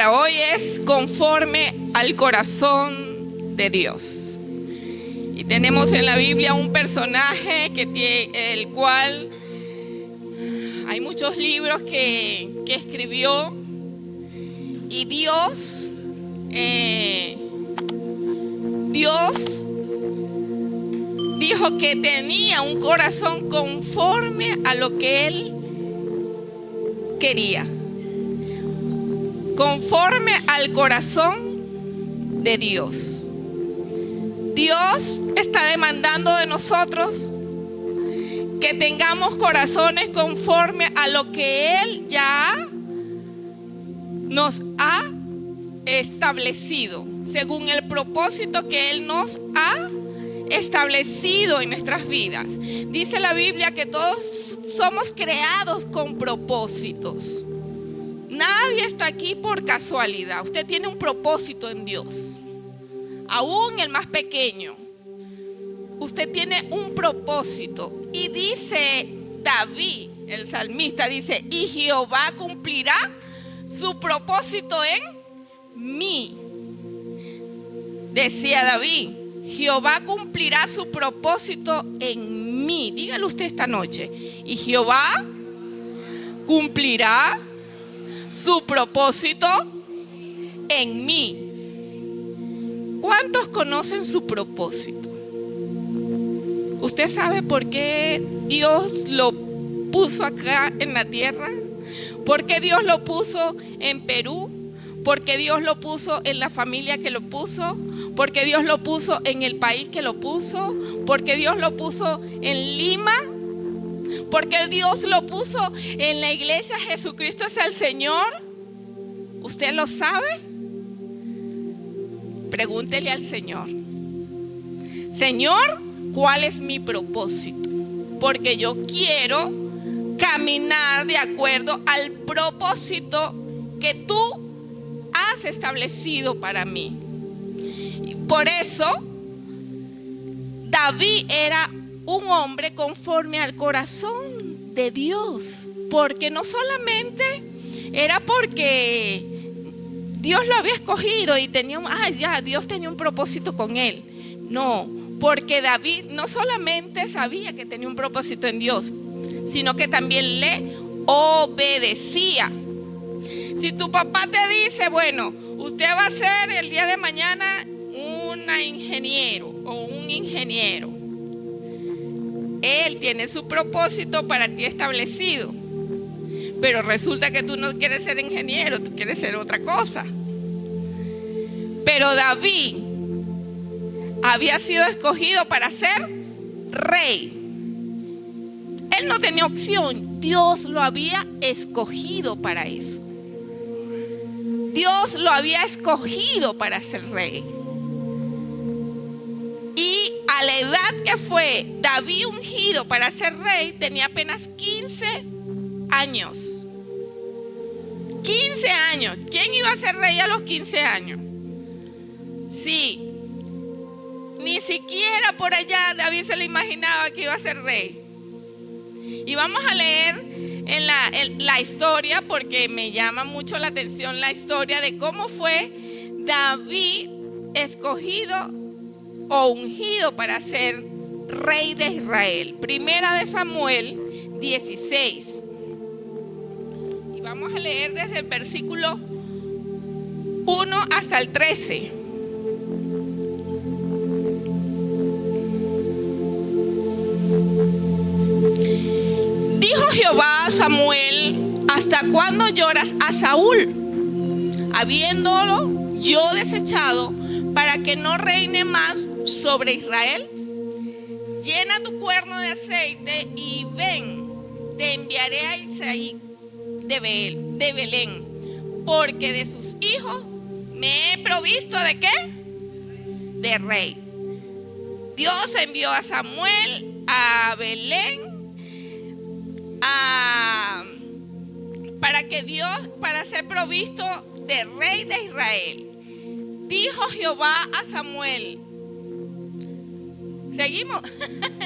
para hoy es conforme al corazón de Dios. Y tenemos en la Biblia un personaje el cual hay muchos libros que escribió, y Dios dijo que tenía un corazón conforme a lo que Él quería, conforme al corazón de Dios. Dios está demandando de nosotros que tengamos corazones conforme a lo que Él ya nos ha establecido, según el propósito que Él nos ha establecido en nuestras vidas. Dice la Biblia que todos somos creados con propósitos. Nadie está aquí por casualidad. Usted tiene un propósito en Dios, aún el más pequeño. Usted tiene un propósito. Y dice David, el salmista, dice: y Jehová cumplirá su propósito en mí. Decía David: Jehová cumplirá su propósito en mí. Dígalo usted esta noche: y Jehová cumplirá su propósito en mí. ¿Cuántos conocen su propósito? ¿Usted sabe por qué Dios lo puso acá en la tierra? ¿Por qué Dios lo puso en Perú? ¿Por qué Dios lo puso en la familia que lo puso? ¿Por qué Dios lo puso en el país que lo puso? ¿Por qué Dios lo puso en Lima? ¿Por qué Dios lo puso en la iglesia Jesucristo es el Señor? ¿Usted lo sabe? Pregúntele al Señor: Señor, ¿cuál es mi propósito? Porque yo quiero caminar de acuerdo al propósito que tú has establecido para mí. Y por eso David era un hombre conforme al corazón de Dios, porque no solamente era porque Dios lo había escogido y Dios tenía un propósito con él. No, porque David no solamente sabía que tenía un propósito en Dios, sino que también le obedecía. Si tu papá te dice: bueno, usted va a ser el día de mañana una ingeniero o un ingeniero, Él tiene su propósito para ti establecido. Pero resulta que tú no quieres ser ingeniero, tú quieres ser otra cosa. Pero David había sido escogido para ser rey. Él no tenía opción. Dios lo había escogido para eso. Dios lo había escogido para ser rey. Y a la edad que fue David ungido para ser rey, tenía apenas 15 años. 15 años. ¿Quién iba a ser rey a los 15 años? Sí. Ni siquiera por allá David se le imaginaba que iba a ser rey. Y vamos a leer en la historia, porque me llama mucho la atención la historia de cómo fue David escogido o ungido para ser rey de Israel. Primera de Samuel 16. Y vamos a leer desde el versículo 1 hasta el 13. Dijo Jehová a Samuel: ¿hasta cuándo lloras a Saúl, habiéndolo yo desechado, para que no reine más sobre Israel? Llena tu cuerno de aceite y ven, te enviaré a Isaí de Belén, porque de sus hijos me he provisto ¿de qué? De rey. Dios envió a Samuel a Belén para ser provisto de rey de Israel. Dijo Jehová a Samuel. Seguimos.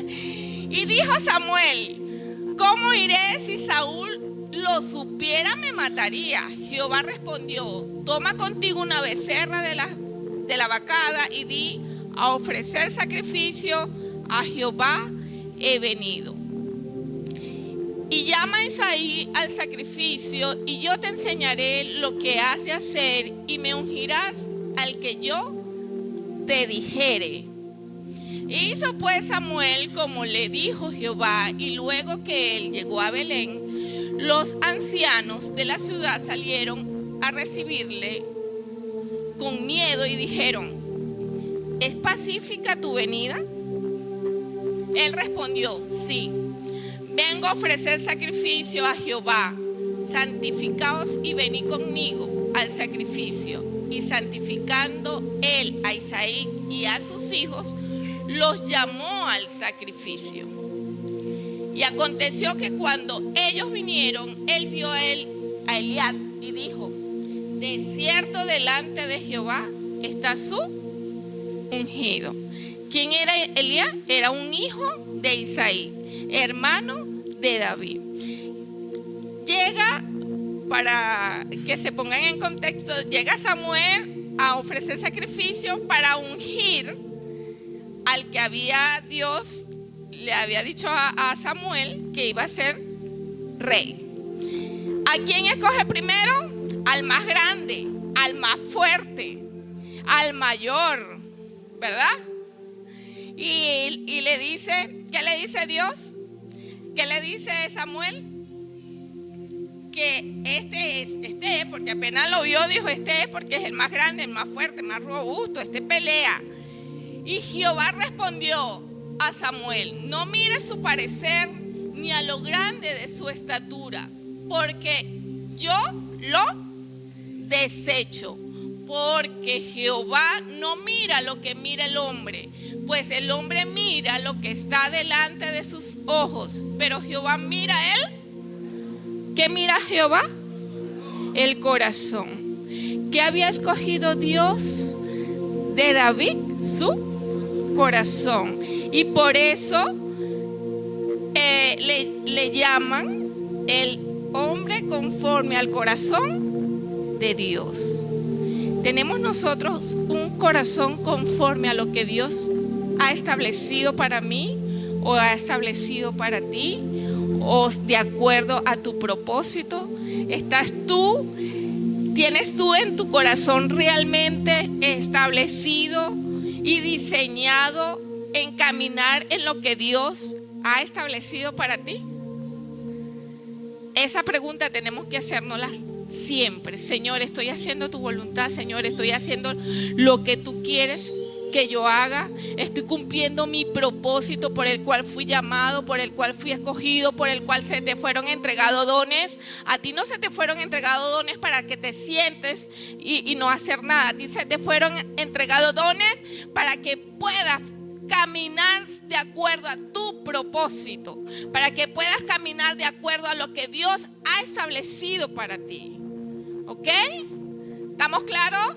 Y dijo Samuel: ¿cómo iré si Saúl lo supiera me mataría. Jehová respondió: toma contigo una becerra de la vacada y di: a ofrecer sacrificio a Jehová he venido. Y llama a Isaí al sacrificio, y yo te enseñaré lo que has de hacer, y me ungirás al que yo te dijere. Hizo pues Samuel como le dijo Jehová, y luego que él llegó a Belén, los ancianos de la ciudad salieron a recibirle con miedo y dijeron: ¿es pacífica tu venida? Él respondió: sí, vengo a ofrecer sacrificio a Jehová. Santificaos y venid conmigo al sacrificio. Y santificando él a Isaí y a sus hijos, los llamó al sacrificio. Y aconteció que cuando ellos vinieron, él vio a Eliab y dijo: de cierto delante de Jehová está su ungido. ¿Quién era Eliab? Era un hijo de Isaí, hermano de David. Llega, para que se pongan en contexto, llega Samuel a ofrecer sacrificio para ungir al que Dios le había dicho a Samuel que iba a ser rey. ¿A quién escoge primero? Al más grande, al más fuerte, al mayor, ¿verdad? Y le dice, ¿qué le dice Dios? ¿Qué le dice Samuel? Que este es, porque apenas lo vio, dijo: este es porque es el más grande, el más fuerte, el más robusto, este pelea. Y Jehová respondió a Samuel: no mires su parecer ni a lo grande de su estatura, porque yo lo desecho. Porque Jehová no mira lo que mira el hombre, pues el hombre mira lo que está delante de sus ojos, pero Jehová mira él. ¿Qué mira Jehová? El corazón. ¿Qué había escogido Dios de David? Su corazón. Y por eso le llaman el hombre conforme al corazón de Dios. Tenemos nosotros un corazón conforme a lo que Dios ha establecido para mí o ha establecido para ti, o de acuerdo a tu propósito. ¿Tienes tú en tu corazón realmente establecido y diseñado en caminar en lo que Dios ha establecido para ti? Esa pregunta tenemos que hacérnosla siempre. Señor, estoy haciendo tu voluntad. Señor, estoy haciendo lo que tú quieres que yo haga. Estoy cumpliendo mi propósito por el cual fui llamado, por el cual fui escogido, por el cual se te fueron entregados dones. A ti no se te fueron entregados dones para que te sientes y no hacer nada. A ti se te fueron entregados dones para que puedas caminar de acuerdo a tu propósito, para que puedas caminar de acuerdo a lo que Dios ha establecido para ti. ¿Ok? ¿Estamos claros?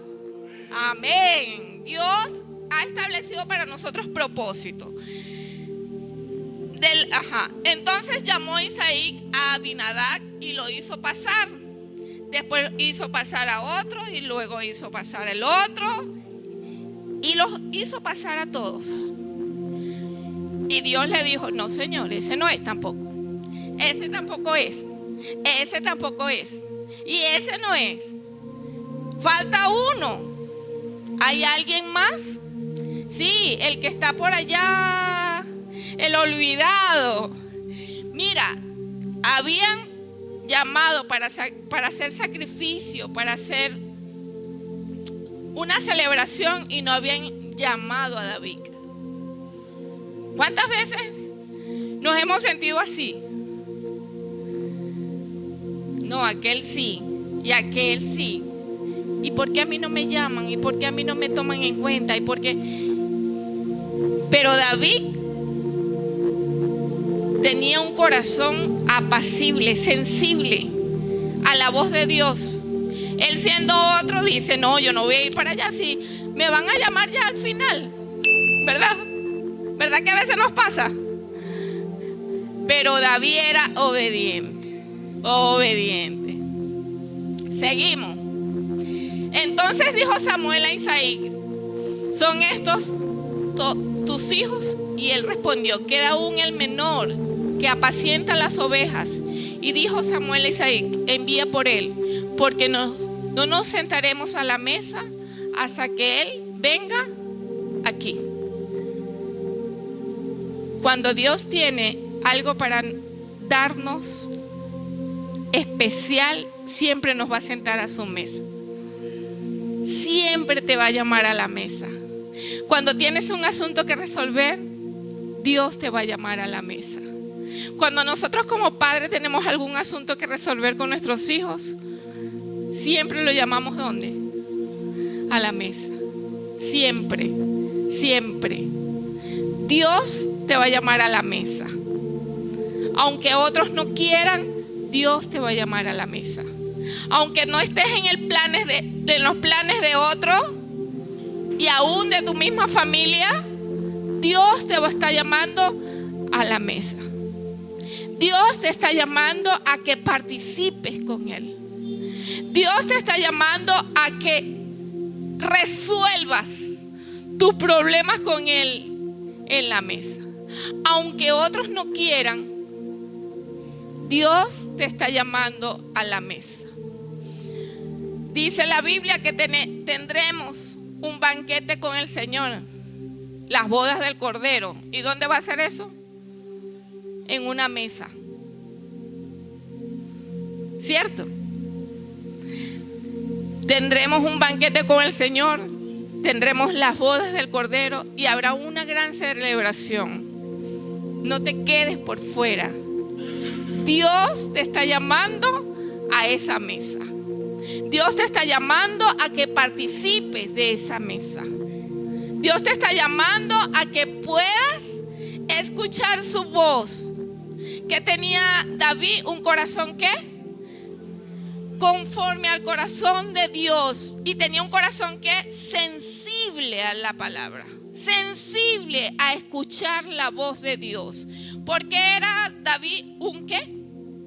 Amén. Dios ha establecido para nosotros propósito. Entonces llamó Isaí a Abinadab y lo hizo pasar. Después hizo pasar a otro y luego hizo pasar el otro y los hizo pasar a todos. Y Dios le dijo: no, Señor, ese no es tampoco. Ese tampoco es. Ese tampoco es. Y ese no es. Falta uno. ¿Hay alguien más? Sí, el que está por allá, el olvidado. Mira, habían llamado para hacer sacrificio, para hacer una celebración, y no habían llamado a David. ¿Cuántas veces nos hemos sentido así? No, aquel sí y aquel sí. ¿Y por qué a mí no me llaman? ¿Y por qué a mí no me toman en cuenta? ¿Y por qué? Pero David tenía un corazón apacible, sensible a la voz de Dios. Él, siendo otro, dice: no, yo no voy a ir para allá, si me van a llamar ya al final, ¿verdad? ¿Verdad que a veces nos pasa? Pero David era obediente. obediente. Seguimos. Entonces dijo Samuel a Isaí: ¿son estos tus hijos? Y él respondió: queda aún el menor, que apacienta las ovejas. Y dijo Samuel a Isaí: envía por él, porque no nos sentaremos a la mesa hasta que él venga aquí. Cuando Dios tiene algo para darnos especial, siempre nos va a sentar a su mesa. Siempre te va a llamar a la mesa. Cuando tienes un asunto que resolver, Dios te va a llamar a la mesa. Cuando nosotros como padres tenemos algún asunto que resolver con nuestros hijos, siempre lo llamamos ¿dónde? A la mesa. Siempre, siempre. Dios te va a llamar a la mesa. Aunque otros no quieran, Dios te va a llamar a la mesa. Aunque no estés en los planes de otros y aún de tu misma familia, Dios te va a estar llamando a la mesa. Dios te está llamando a que participes con Él. Dios te está llamando a que resuelvas tus problemas con Él en la mesa. Aunque otros no quieran, Dios te está llamando a la mesa. Dice la Biblia que tendremos un banquete con el Señor, las bodas del Cordero. ¿Y dónde va a ser eso? En una mesa. ¿Cierto? Tendremos un banquete con el Señor, tendremos las bodas del Cordero y habrá una gran celebración. No te quedes por fuera. Dios te está llamando a esa mesa. Dios te está llamando a que participes de esa mesa. Dios te está llamando a que puedas escuchar su voz. Que tenía David un corazón ¿qué? Conforme al corazón de Dios. Y tenía un corazón ¿qué? Sensible a la palabra. Sensible a escuchar la voz de Dios. Porque era David un ¿qué?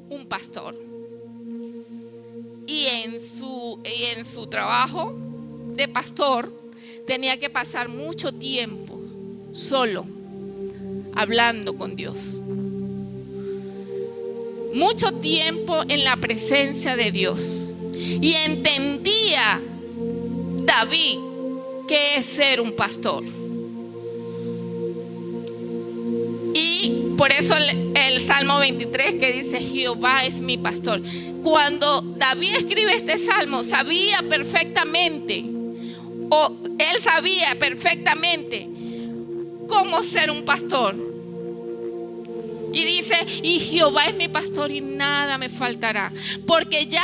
Un pastor. Y en su trabajo de pastor tenía que pasar mucho tiempo solo, hablando con Dios. Mucho tiempo en la presencia de Dios. Y entendía David qué es ser un pastor. Y por eso el Salmo 23 que dice: Jehová es mi pastor. Cuando David escribe este salmo, él sabía perfectamente cómo ser un pastor. Y dice: y Jehová es mi pastor y nada me faltará. Porque ya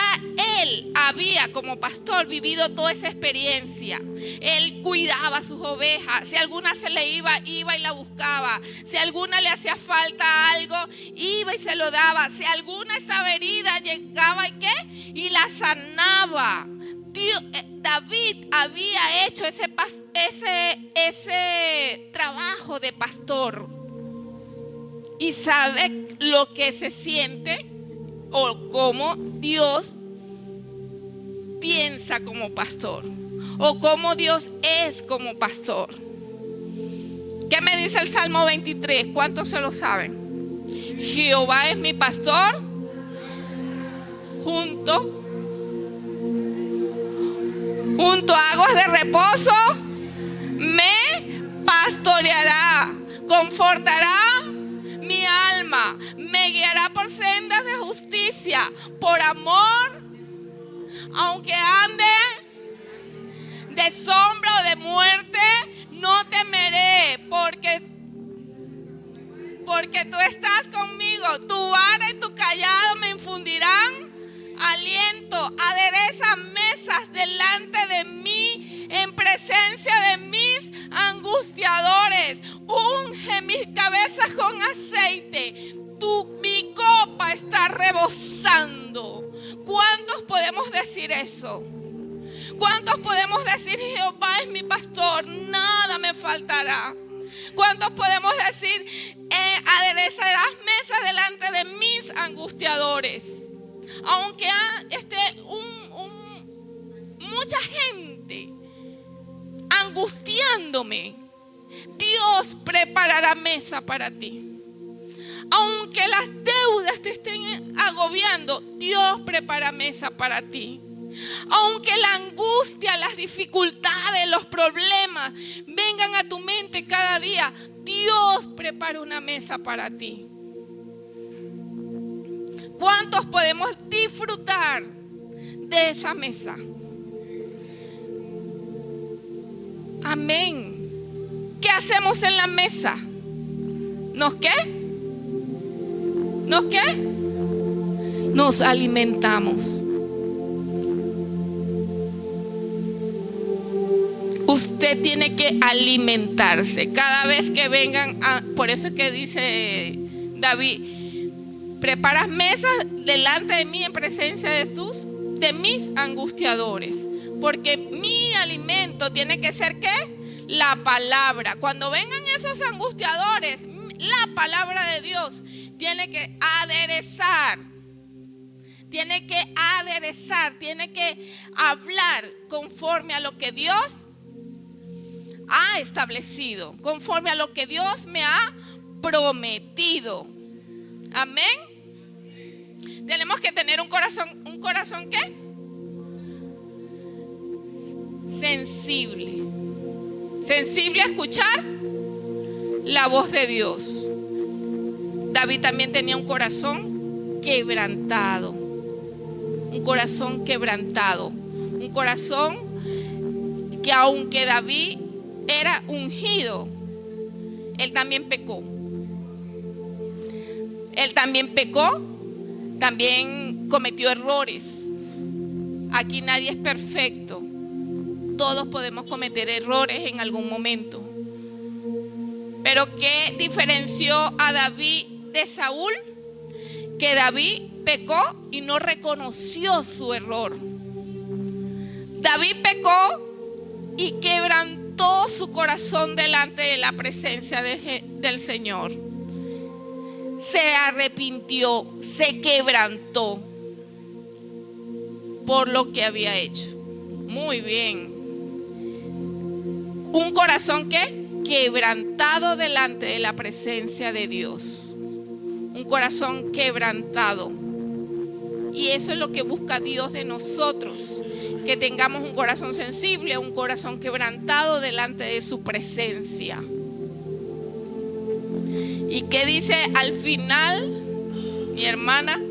él había como pastor vivido toda esa experiencia. Él cuidaba sus ovejas. Si alguna se le iba y la buscaba. Si alguna le hacía falta algo, iba y se lo daba. Si alguna estaba herida, llegaba y ¿qué? Y la sanaba. David había hecho ese trabajo de pastor. Y sabe lo que se siente o cómo Dios piensa como pastor o cómo Dios es como pastor. ¿Qué me dice el Salmo 23? ¿Cuántos se lo saben? Jehová es mi pastor, junto a aguas de reposo me pastoreará, confortará mi alma, me guiará por sendas de justicia, por amor, aunque ande de sombra o de muerte, no temeré, porque tú estás conmigo. Tu vara y tu callado me infundirán aliento. Adereza mesas delante de mí, en presencia de mis angustiadores. Unge mis cabezas con aceite. Mi copa está rebosando. ¿Cuántos podemos decir eso? ¿Cuántos podemos decir: Jehová es mi pastor, nada me faltará? ¿Cuántos podemos decir: aderezarás mesas delante de mis angustiadores? Aunque esté mucha gente angustiándome, Dios preparará mesa para ti. Aunque las deudas te estén agobiando, Dios prepara mesa para ti. Aunque la angustia, las dificultades, los problemas vengan a tu mente cada día, Dios prepara una mesa para ti. ¿Cuántos podemos disfrutar de esa mesa? Amén. ¿Qué hacemos en la mesa? ¿Nos qué? ¿Nos qué? Nos alimentamos. Usted tiene que alimentarse. Cada vez que vengan, por eso es que dice David: preparas mesas delante de mí en presencia de mis angustiadores. Porque mi alimento tiene que ser ¿qué? La palabra. Cuando vengan esos angustiadores, la palabra de Dios tiene que aderezar. Tiene que hablar conforme a lo que Dios ha establecido, conforme a lo que Dios me ha prometido. Amén. Tenemos que tener un corazón ¿qué? Sensible a escuchar la voz de Dios. David también tenía un corazón quebrantado. Un corazón que aunque David era ungido, él también pecó, también cometió errores. Aquí nadie es perfecto. Todos podemos cometer errores en algún momento. Pero ¿qué diferenció a David de Saúl? Que David pecó y no reconoció su error. David pecó y quebrantó su corazón delante de la presencia del Señor. Se arrepintió, se quebrantó por lo que había hecho. Muy bien. Un corazón que quebrantado delante de la presencia de Dios. Un corazón quebrantado. Y eso es lo que busca Dios de nosotros. Que tengamos un corazón sensible, un corazón quebrantado delante de su presencia. ¿Y qué dice al final, mi hermana?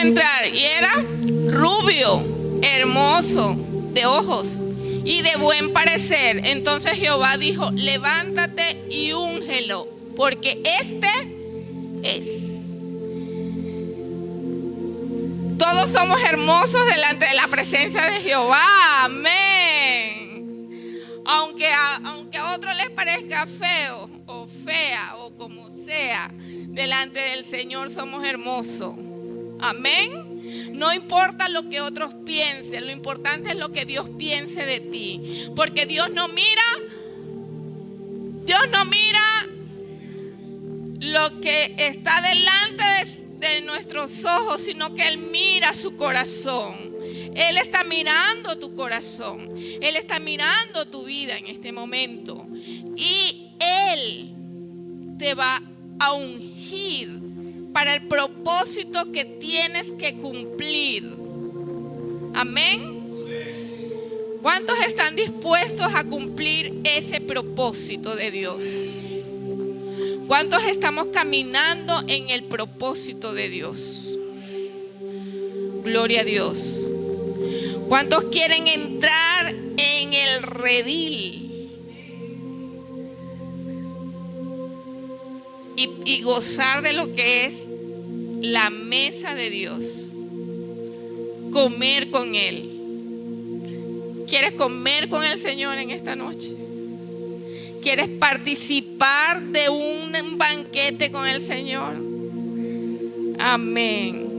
Entrar, y era rubio, hermoso de ojos y de buen parecer. Entonces Jehová dijo: levántate y úngelo, porque este es. Todos somos hermosos delante de la presencia de Jehová. Amén. Aunque a otros les parezca feo o fea o como sea, delante del Señor somos hermosos. Amén. No importa lo que otros piensen, lo importante es lo que Dios piense de ti. Porque Dios no mira lo que está delante de nuestros ojos, sino que Él mira su corazón. Él está mirando tu corazón. Él está mirando tu vida en este momento. Y Él te va a ungir para el propósito que tienes que cumplir. Amén. ¿Cuántos están dispuestos a cumplir ese propósito de Dios? ¿Cuántos estamos caminando en el propósito de Dios? Gloria a Dios. ¿Cuántos quieren entrar en el redil y gozar de lo que es la mesa de Dios? Comer con Él. ¿Quieres comer con el Señor en esta noche? ¿Quieres participar de un banquete con el Señor? Amén.